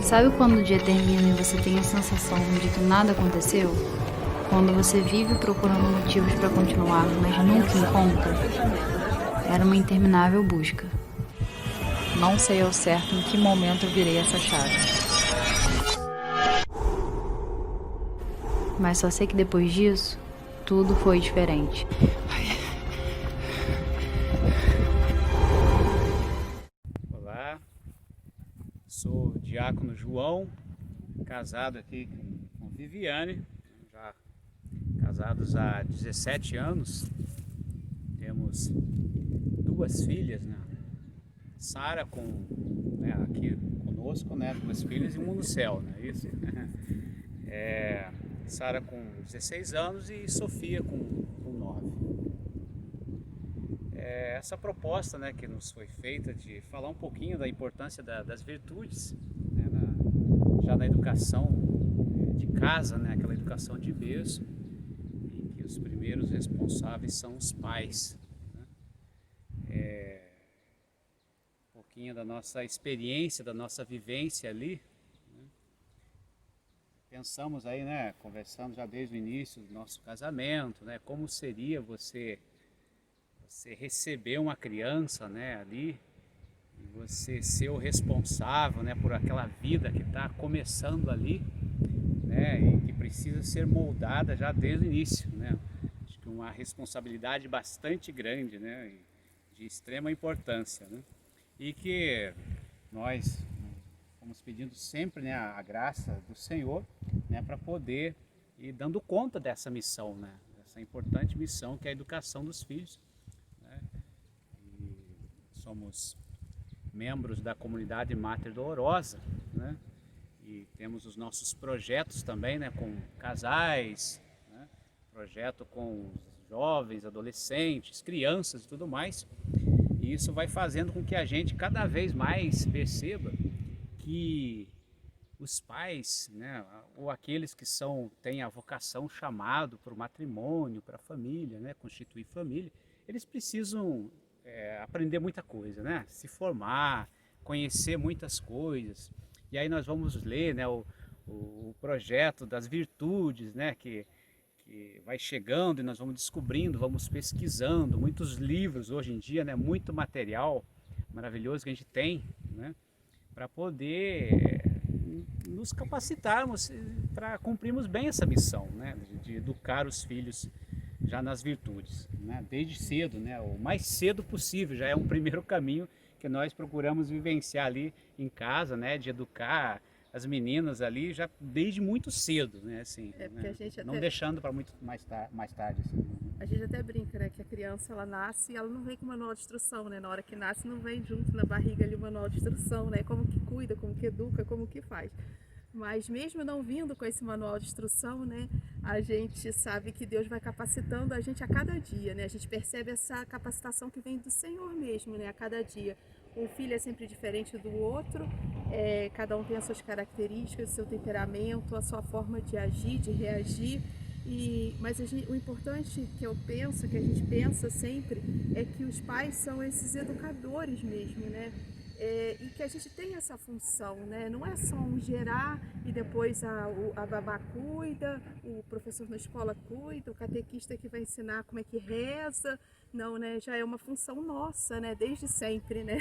Sabe quando o dia termina e você tem a sensação de que nada aconteceu? Quando você vive procurando motivos para continuar, mas nunca encontra? Era uma interminável busca. Não sei ao certo em que momento eu virei essa chave. Mas só sei que depois disso, tudo foi diferente. Olá, sou o diácono João, casado aqui com Viviane, já casados há 17 anos. Temos duas filhas, né? Sara aqui conosco, né? Duas filhas e uma no céu, né? Isso. Sara com 16 anos e Sofia com 9. Essa proposta, né, que nos foi feita de falar um pouquinho da importância das virtudes, né, já na educação de casa, né, aquela educação de berço, em que os primeiros responsáveis são os pais. Né? Um pouquinho da nossa experiência, da nossa vivência ali. Né? Pensamos aí, né, conversando já desde o início do nosso casamento, né, como seria você receber uma criança, né, ali, e você ser o responsável, né, por aquela vida que está começando ali, né, e que precisa ser moldada já desde o início, né. Acho que uma responsabilidade bastante grande, né, de extrema importância, né, e que nós vamos pedindo sempre, né, a graça do Senhor, né, para poder ir dando conta dessa missão, né, essa importante missão que é a educação dos filhos. Somos membros da comunidade Mater Dolorosa, né? E temos os nossos projetos também, né? Com casais, né? Projeto com jovens, adolescentes, crianças e tudo mais. E isso vai fazendo com que a gente cada vez mais perceba que os pais, né? Ou aqueles que têm a vocação chamado para o matrimônio, para a família, né? Constituir família, eles precisam aprender muita coisa, né? Se formar, conhecer muitas coisas. E aí nós vamos ler, né, o projeto das virtudes, né, que vai chegando e nós vamos descobrindo, vamos pesquisando. Muitos livros hoje em dia, né, muito material maravilhoso que a gente tem, né, para poder nos capacitarmos para cumprirmos bem essa missão, né, de educar os filhos já nas virtudes, né? Desde cedo, né? O mais cedo possível, já é um primeiro caminho que nós procuramos vivenciar ali em casa, né? De educar as meninas ali já desde muito cedo, né? Assim, Porque né? a gente Não até, deixando para muito mais tarde. Assim. a gente até brinca, né, que a criança ela nasce e ela não vem com manual de instrução, né? Na hora que nasce não vem junto na barriga ali o manual de instrução, né? Como que cuida, como que educa, como que faz. Mas mesmo não vindo com esse manual de instrução, né, a gente sabe que Deus vai capacitando a gente a cada dia, né? A gente percebe essa capacitação que vem do Senhor mesmo, né, a cada dia. Um filho é sempre diferente do outro, cada um tem as suas características, o seu temperamento, a sua forma de agir, de reagir. Mas o importante que eu penso, que a gente pensa sempre, é que os pais são esses educadores mesmo, né? E que a gente tem essa função, né? Não é só um gerar e depois a babá cuida, o professor na escola cuida, o catequista que vai ensinar como é que reza, não, né? Já é uma função nossa, né? Desde sempre, né?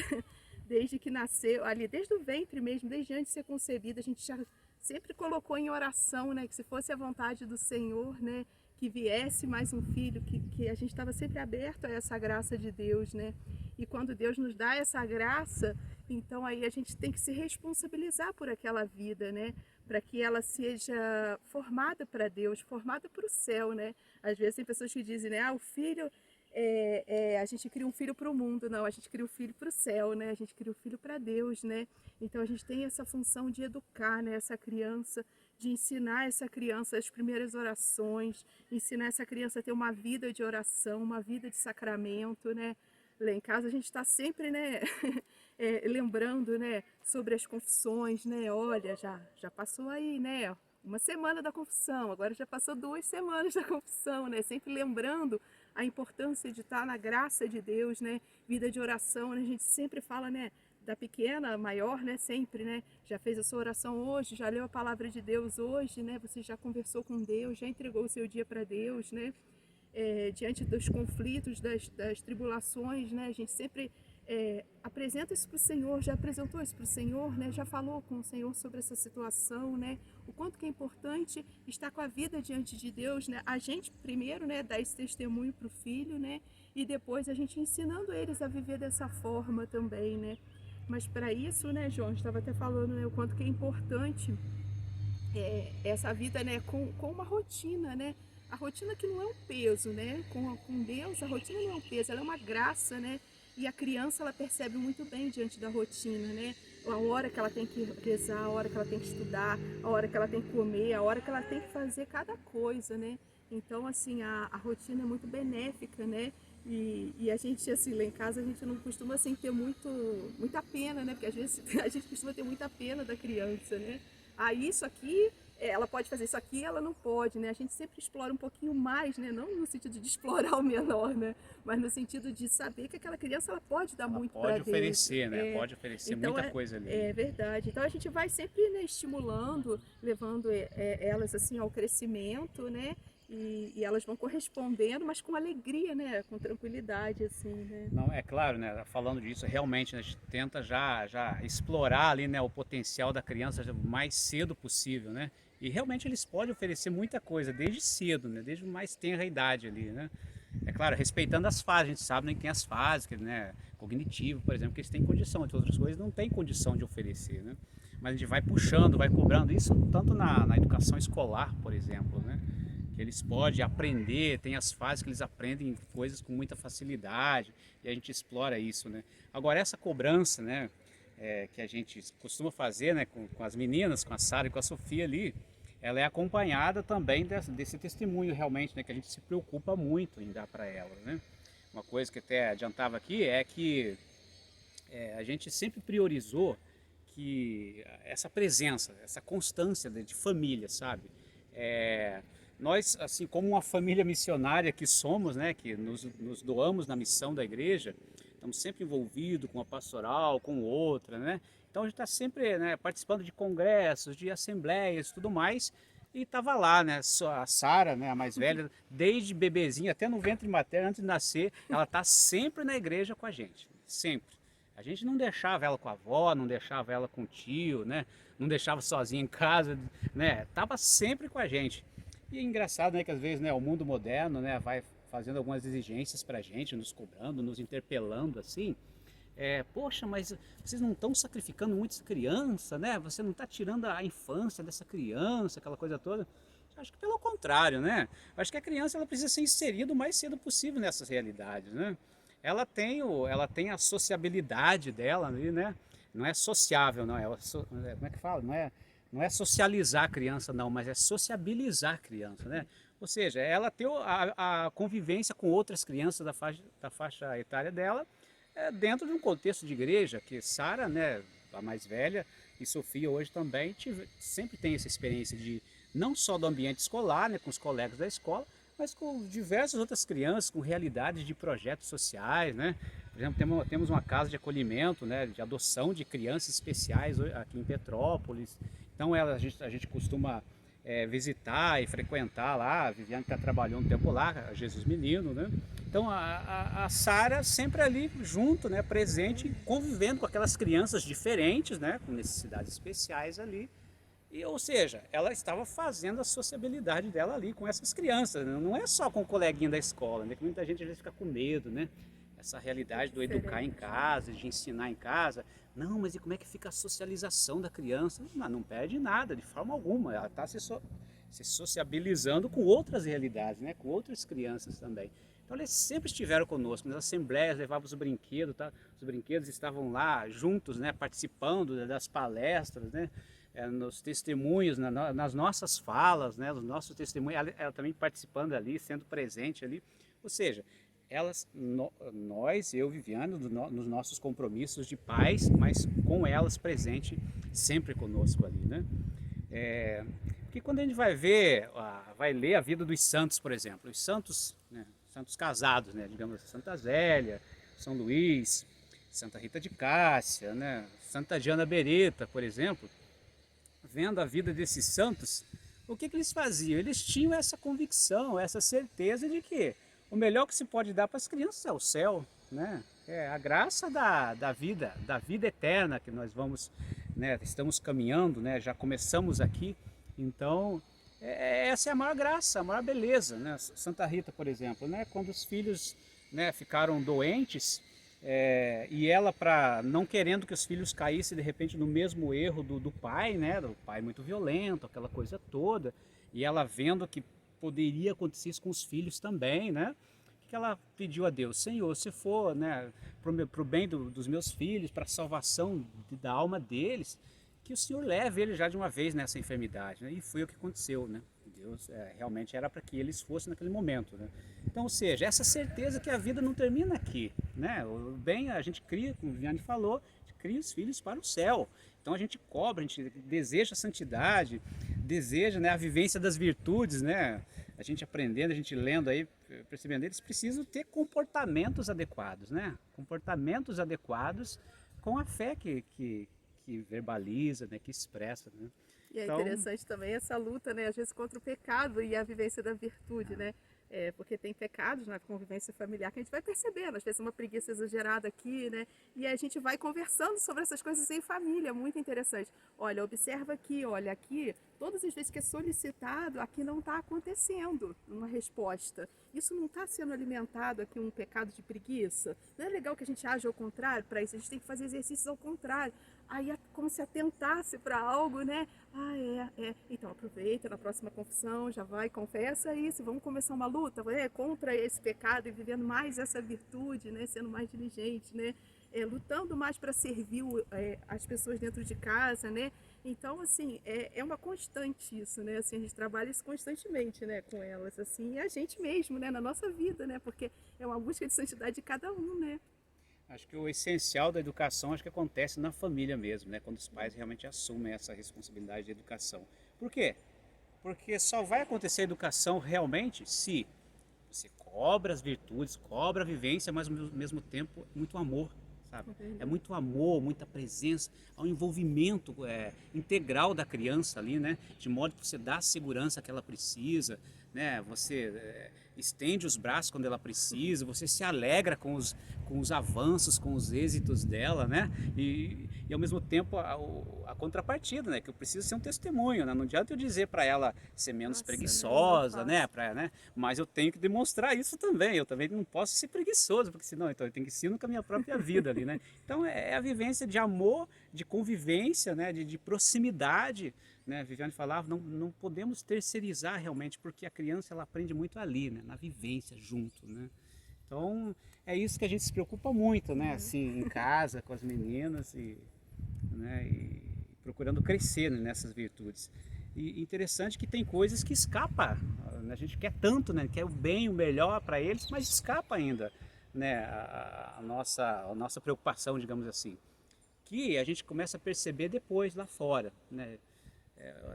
Desde que nasceu, ali, desde o ventre mesmo, desde antes de ser concebida, a gente já sempre colocou em oração, né? Que se fosse a vontade do Senhor, né? Que viesse mais um filho, que a gente estava sempre aberto a essa graça de Deus, né? E quando Deus nos dá essa graça, então aí a gente tem que se responsabilizar por aquela vida, né? Para que ela seja formada para Deus, formada para o céu, né? Às vezes tem pessoas que dizem, né? O filho, a gente cria um filho para o mundo. Não, a gente cria um filho para o céu, né? A gente cria um filho para Deus, né? Então a gente tem essa função de educar, né, essa criança, de ensinar essa criança as primeiras orações, ensinar essa criança a ter uma vida de oração, uma vida de sacramento, né? Lá em casa a gente está sempre, né, lembrando, né, sobre as confissões, né? Olha, já passou aí, né, uma semana da confissão, agora já passou 2 semanas da confissão, né? Sempre lembrando a importância de estar na graça de Deus, né? Vida de oração, né? A gente sempre fala, né, da pequena a maior, né, sempre, né, já fez a sua oração hoje, já leu a palavra de Deus hoje, né, você já conversou com Deus, já entregou o seu dia para Deus, né, diante dos conflitos, das tribulações, né, a gente sempre apresenta isso para o Senhor, já apresentou isso para o Senhor, né, já falou com o Senhor sobre essa situação, né, o quanto que é importante estar com a vida diante de Deus, né, a gente primeiro, né, dar esse testemunho para o filho, né, e depois a gente ensinando eles a viver dessa forma também, né. Mas para isso, né, João, estava até falando, né, o quanto que é importante essa vida, né, com uma rotina, né, a rotina que não é um peso, né, com Deus a rotina não é um peso, ela é uma graça, né, e a criança ela percebe muito bem diante da rotina, né, a hora que ela tem que rezar, a hora que ela tem que estudar, a hora que ela tem que comer, a hora que ela tem que fazer cada coisa, né, então assim, a rotina é muito benéfica, né, e a gente, assim, lá em casa, a gente não costuma, assim, ter muita pena, né? Porque às vezes a gente costuma ter muita pena da criança, né? Ah, isso aqui, ela pode fazer isso aqui, ela não pode, né? A gente sempre explora um pouquinho mais, né? Não no sentido de explorar o menor, né? Mas no sentido de saber que aquela criança, ela pode dar muito para Deus. Pode oferecer, né? Pode oferecer então, muita coisa ali. É verdade. Então a gente vai sempre, né, estimulando, levando elas, assim, ao crescimento, né? E elas vão correspondendo, mas com alegria, né? Com tranquilidade, assim, né? Não, é claro, né? Falando disso, realmente, né, a gente tenta já explorar ali, né, o potencial da criança o mais cedo possível, né? E realmente eles podem oferecer muita coisa desde cedo, né? Desde mais tenra idade ali, né? É claro, respeitando as fases, a gente sabe, né, que tem as fases, né? Cognitivo, por exemplo, que eles têm condição, entre outras coisas não tem condição de oferecer, né? Mas a gente vai puxando, vai cobrando isso tanto na educação escolar, por exemplo, né? Eles podem aprender, tem as fases que eles aprendem coisas com muita facilidade e a gente explora isso, né? Agora essa cobrança, né, que a gente costuma fazer, né, com as meninas, com a Sara e com a Sofia ali, ela é acompanhada também desse testemunho realmente, né, que a gente se preocupa muito em dar para elas, né? Uma coisa que até adiantava aqui é que a gente sempre priorizou que essa presença, essa constância de família, sabe? Nós, assim como uma família missionária que somos, né, que nos doamos na missão da igreja, estamos sempre envolvidos com a pastoral, com outra, né? Então a gente está sempre, né, participando de congressos, de assembleias e tudo mais, e estava lá, né, a Sara, né, a mais velha, desde bebezinha até no ventre materno, antes de nascer, ela está sempre na igreja com a gente, sempre. A gente não deixava ela com a avó, não deixava ela com o tio, né, não deixava sozinha em casa, né, estava sempre com a gente. E é engraçado, né, que às vezes, né, o mundo moderno, né, vai fazendo algumas exigências para a gente, nos cobrando, nos interpelando assim. Poxa, mas vocês não estão sacrificando muito essa criança, né? Você não está tirando a infância dessa criança, aquela coisa toda. Acho que pelo contrário, né? Acho que a criança ela precisa ser inserida o mais cedo possível nessas realidades, né? Ela tem a sociabilidade dela ali, né? Não é sociável, não. Como é que fala? Não é socializar a criança, não, mas é sociabilizar a criança, né? Ou seja, ela ter a convivência com outras crianças da faixa etária dela, dentro de um contexto de igreja, que Sara, né, a mais velha, e Sofia hoje também, sempre tem essa experiência de, não só do ambiente escolar, né, com os colegas da escola, mas com diversas outras crianças, com realidades de projetos sociais, né? Por exemplo, temos uma casa de acolhimento, né, de adoção de crianças especiais aqui em Petrópolis. Então a gente costuma visitar e frequentar lá. A Viviane já trabalhou um tempo lá, a Jesus Menino, né? Então a Sara sempre ali junto, né, presente, convivendo com aquelas crianças diferentes, né, com necessidades especiais ali. Ou seja, ela estava fazendo a sociabilidade dela ali com essas crianças, né? Não é só com o coleguinha da escola, né? Que muita gente às vezes fica com medo, né? Essa realidade do educar em casa, de ensinar em casa. Não, mas e como é que fica a socialização da criança? Não perde nada, de forma alguma. Ela está se sociabilizando com outras realidades, né? Com outras crianças também. Então eles sempre estiveram conosco, nas assembleias levavam os brinquedos, tá? Os brinquedos estavam lá juntos, né? Participando das palestras, né? Nos testemunhos, nas nossas falas, né? Nos nossos testemunhos, ela também participando ali, sendo presente ali. Ou seja, nós, eu, Viviane, nos nossos compromissos de pais, mas com elas presente sempre conosco ali, né? Porque quando a gente vai ler a vida dos santos, por exemplo, os santos, né, santos casados, né, digamos assim, Santa Zélia, São Luís, Santa Rita de Cássia, né? Santa Diana Beretta, por exemplo, vendo a vida desses santos, o que eles faziam? Eles tinham essa convicção, essa certeza de que o melhor que se pode dar para as crianças é o céu, né? É a graça da vida eterna que nós vamos, né, estamos caminhando, né, já começamos aqui. Então, essa é a maior graça, a maior beleza, né? Santa Rita, por exemplo, né, quando os filhos, né, ficaram doentes, e ela, não querendo que os filhos caíssem de repente no mesmo erro do pai, né, do pai muito violento, aquela coisa toda, e ela vendo que poderia acontecer isso com os filhos também, né? Que ela pediu a Deus: Senhor, se for, né, para o bem dos meus filhos, para a salvação da alma deles, que o Senhor leve eles já de uma vez nessa enfermidade, né? E foi o que aconteceu, né? Deus realmente era para que eles fossem naquele momento, né? Então, ou seja, essa certeza que a vida não termina aqui, né? O bem, a gente cria, como o Vianney falou, a gente cria os filhos para o céu. Então a gente cobra, a gente deseja a santidade, deseja, né, a vivência das virtudes, né? A gente aprendendo, a gente lendo aí, percebendo, eles precisam ter comportamentos adequados, né? Comportamentos adequados com a fé que verbaliza, né? Que expressa, né? E é interessante também essa luta, né, às vezes contra o pecado e a vivência da virtude, né? Porque tem pecados na convivência familiar que a gente vai percebendo, às vezes uma preguiça exagerada aqui, né? E a gente vai conversando sobre essas coisas em família, muito interessante. Olha, observa aqui, olha aqui, todas as vezes que é solicitado, aqui não está acontecendo uma resposta. Isso não está sendo alimentado aqui um pecado de preguiça. Não é legal que a gente age ao contrário para isso, a gente tem que fazer exercícios ao contrário. Aí é como se atentasse para algo, né? Então aproveita, na próxima confissão já vai, confessa isso, vamos começar uma luta contra esse pecado e vivendo mais essa virtude, né? Sendo mais diligente, né? Lutando mais para servir as pessoas dentro de casa, né? Então, assim, é uma constante isso, né? Assim, a gente trabalha isso constantemente, né, com elas, assim, e a gente mesmo, né, na nossa vida, né? Porque é uma busca de santidade de cada um, né? Acho que o essencial da educação acho que acontece na família mesmo, né? Quando os pais realmente assumem essa responsabilidade de educação. Por quê? Porque só vai acontecer a educação realmente se você cobra as virtudes, cobra a vivência, mas ao mesmo tempo muito amor, sabe? É muito amor, muita presença, há um envolvimento integral da criança ali, né? De modo que você dá a segurança que ela precisa, né? Você estende os braços quando ela precisa, você se alegra com os avanços, com os êxitos dela, né? E ao mesmo tempo a contrapartida, né? Que eu preciso ser um testemunho, né? Não adianta eu dizer para ela ser menos preguiçosa, né? Mas eu tenho que demonstrar isso também. Eu também não posso ser preguiçoso, porque senão então eu tenho que ser com a minha própria vida ali, né? Então é a vivência de amor, de convivência, né? De proximidade, né? Viviane falava, não podemos terceirizar realmente, porque a criança ela aprende muito ali, né? Na vivência, junto, né? Então é isso que a gente se preocupa muito, né? Assim, em casa, com as meninas e procurando crescer, né, nessas virtudes. E interessante que tem coisas que escapam, né? A gente quer tanto, né? Quer o bem, o melhor para eles, mas escapa ainda, né? A nossa preocupação, digamos assim, que a gente começa a perceber depois lá fora, né?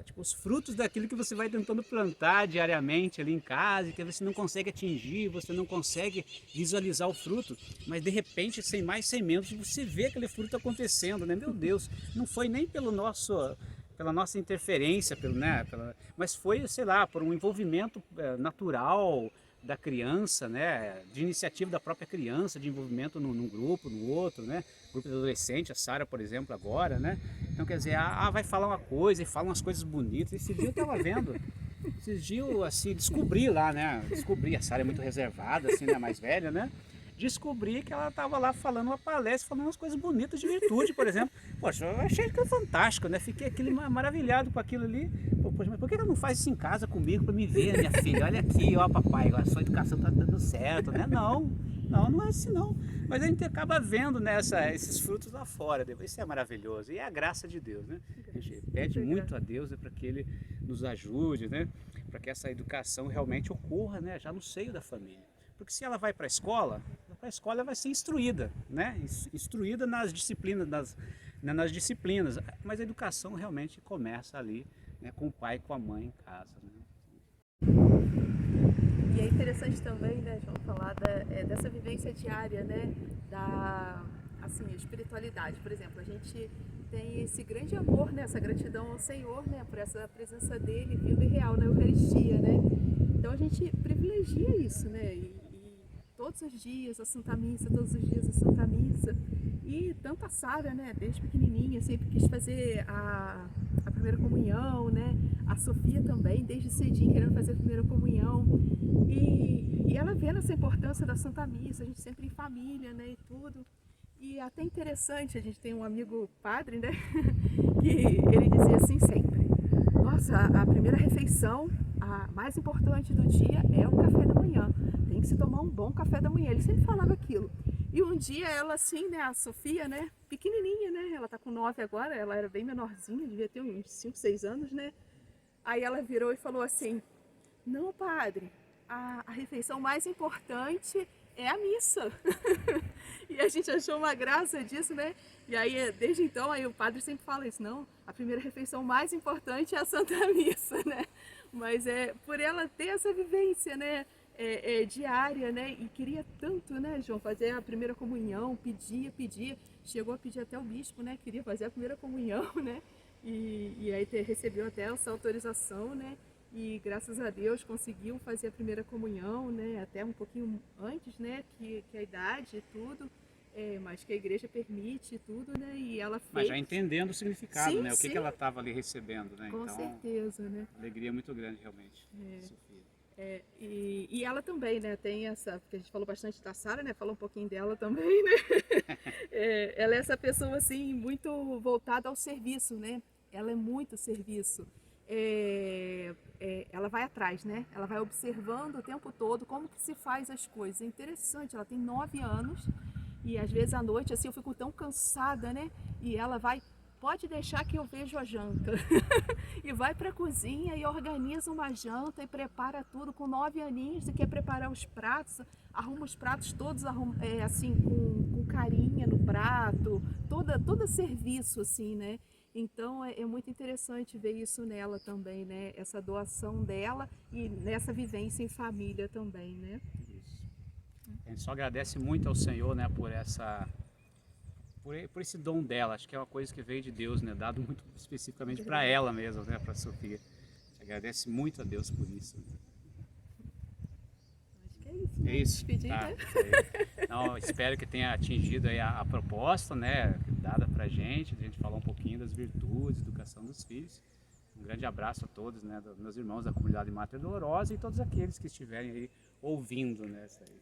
Tipo os frutos daquilo que você vai tentando plantar diariamente ali em casa e que você não consegue atingir, você não consegue visualizar o fruto, mas de repente, sem mais, sem menos, você vê aquele fruto acontecendo, né? Meu Deus, não foi nem pela nossa interferência, mas foi, sei lá, por um envolvimento natural da criança, né? De iniciativa da própria criança, de envolvimento num grupo, no outro, né? Grupo de adolescente, a Sara, por exemplo, agora, né? Então, quer dizer, vai falar uma coisa e fala umas coisas bonitas. Esse dia eu estava vendo, esses dias, assim, descobri lá, né? A Sara é muito reservada, assim, né? Mais velha, né? Descobri que ela estava lá falando uma palestra, falando umas coisas bonitas de virtude, por exemplo. Poxa, eu achei aquilo fantástico, né? Fiquei maravilhado com aquilo ali. Poxa, mas por que ela não faz isso em casa comigo para me ver, minha filha? Olha aqui, ó, papai, a sua educação está dando certo, né? Não é assim não. Mas a gente acaba vendo, né, esses frutos lá fora. Isso é maravilhoso. E é a graça de Deus, né? A gente pede muito a Deus, né, para que Ele nos ajude, né? Para que essa educação realmente ocorra, né, já no seio da família. Porque se ela vai para a escola ela vai ser instruída, né? Instruída nas disciplinas, nas disciplinas. Mas a educação realmente começa ali, né, com o pai e com a mãe em casa, né? E é interessante também, né, João, falar dessa vivência diária, né, assim, a espiritualidade. Por exemplo, a gente tem esse grande amor, né, essa gratidão ao Senhor, né, por essa presença dele viva e real na Eucaristia, né? Então a gente privilegia isso, né? E todos os dias a Santa Missa, todos os dias a Santa Missa. E tanto a Sara, né, desde pequenininha, sempre quis fazer a primeira comunhão, né? A Sofia também, desde cedinho, querendo fazer a primeira comunhão. E ela vendo essa importância da Santa Missa, a gente sempre em família, né, e tudo. E até interessante, a gente tem um amigo padre, né, que ele dizia assim sempre: nossa, a primeira refeição, a mais importante do dia é o café da manhã. Tem que se tomar um bom café da manhã. Ele sempre falava aquilo. E um dia ela assim, né, a Sofia, né, pequenininha, né, ela tá com 9 agora, ela era bem menorzinha, devia ter uns 5, 6 anos, né. Aí ela virou e falou assim: não, padre, a refeição mais importante é a missa. E a gente achou uma graça disso, né? E aí, desde então, aí o padre sempre fala isso: não, a primeira refeição mais importante é a Santa Missa, né? Mas por ela ter essa vivência, né? Diária, né? E queria tanto, né, João, fazer a primeira comunhão, pedia, chegou a pedir até o bispo, né? Queria fazer a primeira comunhão, né? E aí recebeu até essa autorização, né? E graças a Deus conseguiu fazer a primeira comunhão, né? Até um pouquinho antes, né? Que a idade e tudo, mas que a igreja permite e tudo, né? E ela fez. Mas já entendendo o significado, Sim, né? O que sim. que ela estava ali recebendo, né? Com Então, certeza, né? alegria muito grande, realmente, Sofia. E ela também, né, tem essa, porque a gente falou bastante da Sara, né, falou um pouquinho dela também, né, ela é essa pessoa, assim, muito voltada ao serviço, né, ela é muito serviço, ela vai atrás, né, ela vai observando o tempo todo como que se faz as coisas, é interessante, ela tem 9 anos e às vezes à noite, assim, eu fico tão cansada, né, e ela vai: pode deixar que eu vejo a janta. E vai para a cozinha e organiza uma janta e prepara tudo com 9 aninhos e quer preparar os pratos, arruma os pratos todos assim, com carinha no prato, todo serviço assim, né? Então é muito interessante ver isso nela também, né? Essa doação dela e nessa vivência em família também, né? Isso. A gente só agradece muito ao Senhor, né, por esse dom dela. Acho que é uma coisa que veio de Deus, né, dado muito especificamente para ela mesma, né, para Sofia. A gente agradece muito a Deus por isso. Né? Acho que é isso. É isso. Despedir, Tá, né? isso aí. Então, espero que tenha atingido aí a proposta, né, dada para a gente falar um pouquinho das virtudes, educação dos filhos. Um grande abraço a todos, né, dos meus irmãos da comunidade Mater Dolorosa e todos aqueles que estiverem aí ouvindo, né, isso aí.